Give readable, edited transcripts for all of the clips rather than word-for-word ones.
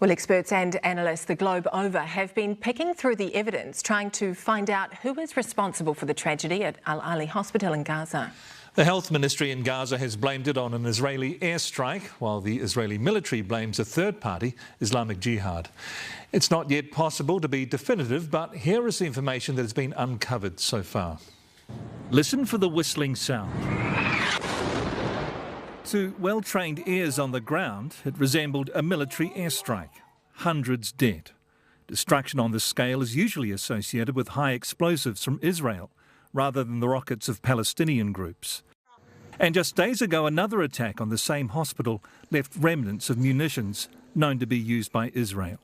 Well, experts and analysts the globe over have been picking through the evidence, trying to find out who is responsible for the tragedy at Al-Ahli hospital in Gaza. The health ministry in Gaza has blamed it on an Israeli airstrike, while the Israeli military blames a third party, Islamic Jihad. It's not yet possible to be definitive, but here is the information that has been uncovered so far. Listen for the whistling sound. To well-trained ears on the ground, it resembled a military airstrike. Hundreds dead. Destruction on this scale is usually associated with high explosives from Israel, rather than the rockets of Palestinian groups. And just days ago, another attack on the same hospital left remnants of munitions known to be used by Israel.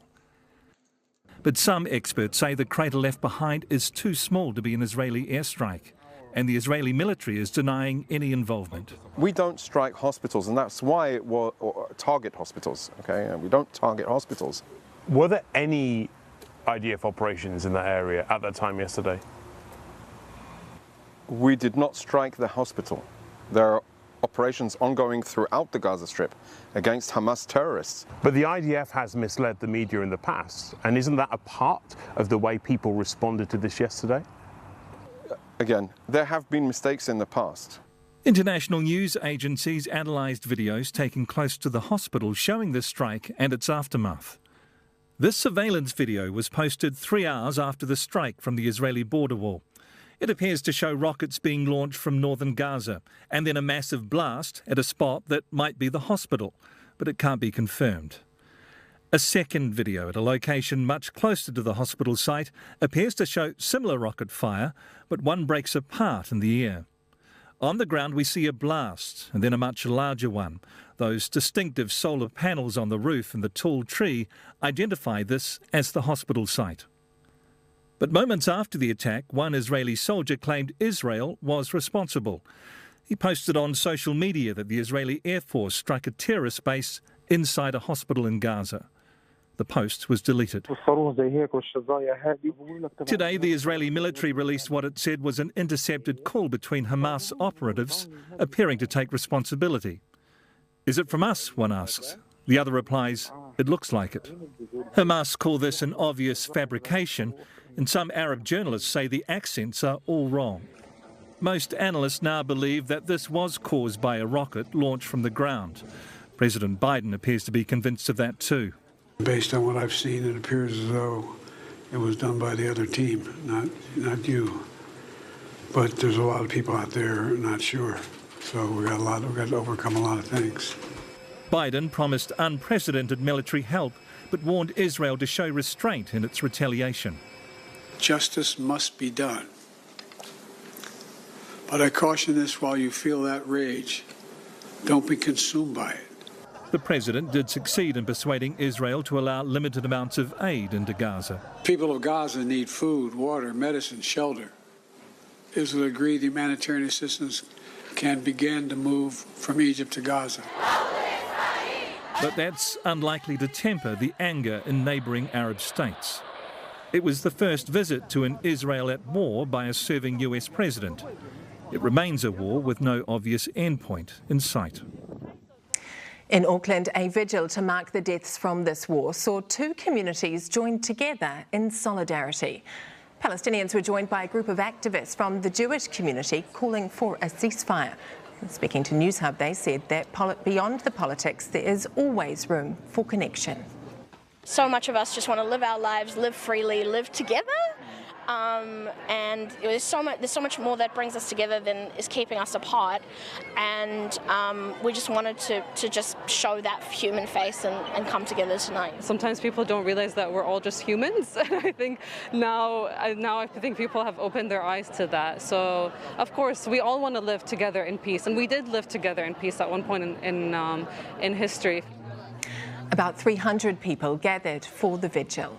But some experts say the crater left behind is too small to be an Israeli airstrike, and the Israeli military is denying any involvement. We don't strike hospitals, and that's why it will target hospitals, okay? We don't target hospitals. Were there any IDF operations in that area at that time yesterday? We did not strike the hospital. There are operations ongoing throughout the Gaza Strip against Hamas terrorists. But the IDF has misled the media in the past, and isn't that a part of the way people responded to this yesterday? Again, there have been mistakes in the past. International news agencies analysed videos taken close to the hospital showing the strike and its aftermath. This surveillance video was posted 3 hours after the strike from the Israeli border wall. It appears to show rockets being launched from northern Gaza and then a massive blast at a spot that might be the hospital, but it can't be confirmed. A second video at a location much closer to the hospital site appears to show similar rocket fire, but one breaks apart in the air. On the ground we see a blast and then a much larger one. Those distinctive solar panels on the roof and the tall tree identify this as the hospital site. But moments after the attack, one Israeli soldier claimed Israel was responsible. He posted on social media that the Israeli Air Force struck a terrorist base inside a hospital in Gaza. The post was deleted. Today, the Israeli military released what it said was an intercepted call between Hamas operatives appearing to take responsibility. Is it from us, one asks. The other replies, it looks like it. Hamas call this an obvious fabrication, and some Arab journalists say the accents are all wrong. Most analysts now believe that this was caused by a rocket launched from the ground. President Biden appears to be convinced of that too. Based on what I've seen, it appears as though it was done by the other team, not you. But there's a lot of people out there not sure. So we've got to overcome a lot of things. Biden promised unprecedented military help, but warned Israel to show restraint in its retaliation. Justice must be done. But I caution this: while you feel that rage, don't be consumed by it. The president did succeed in persuading Israel to allow limited amounts of aid into Gaza. People of Gaza need food, water, medicine, shelter. Israel agreed humanitarian assistance can begin to move from Egypt to Gaza. But that's unlikely to temper the anger in neighbouring Arab states. It was the first visit to an Israel at war by a serving US president. It remains a war with no obvious endpoint in sight. In Auckland, a vigil to mark the deaths from this war saw two communities join together in solidarity. Palestinians were joined by a group of activists from the Jewish community calling for a ceasefire. Speaking to Newshub, they said that beyond the politics, there is always room for connection. So much of us just want to live our lives, live freely, live together. And there's so much more that brings us together than is keeping us apart. And we just wanted to just show that human face and come together tonight. Sometimes people don't realize that we're all just humans. And I think now I think people have opened their eyes to that. So of course we all want to live together in peace, and we did live together in peace at one point in history. About 300 people gathered for the vigil.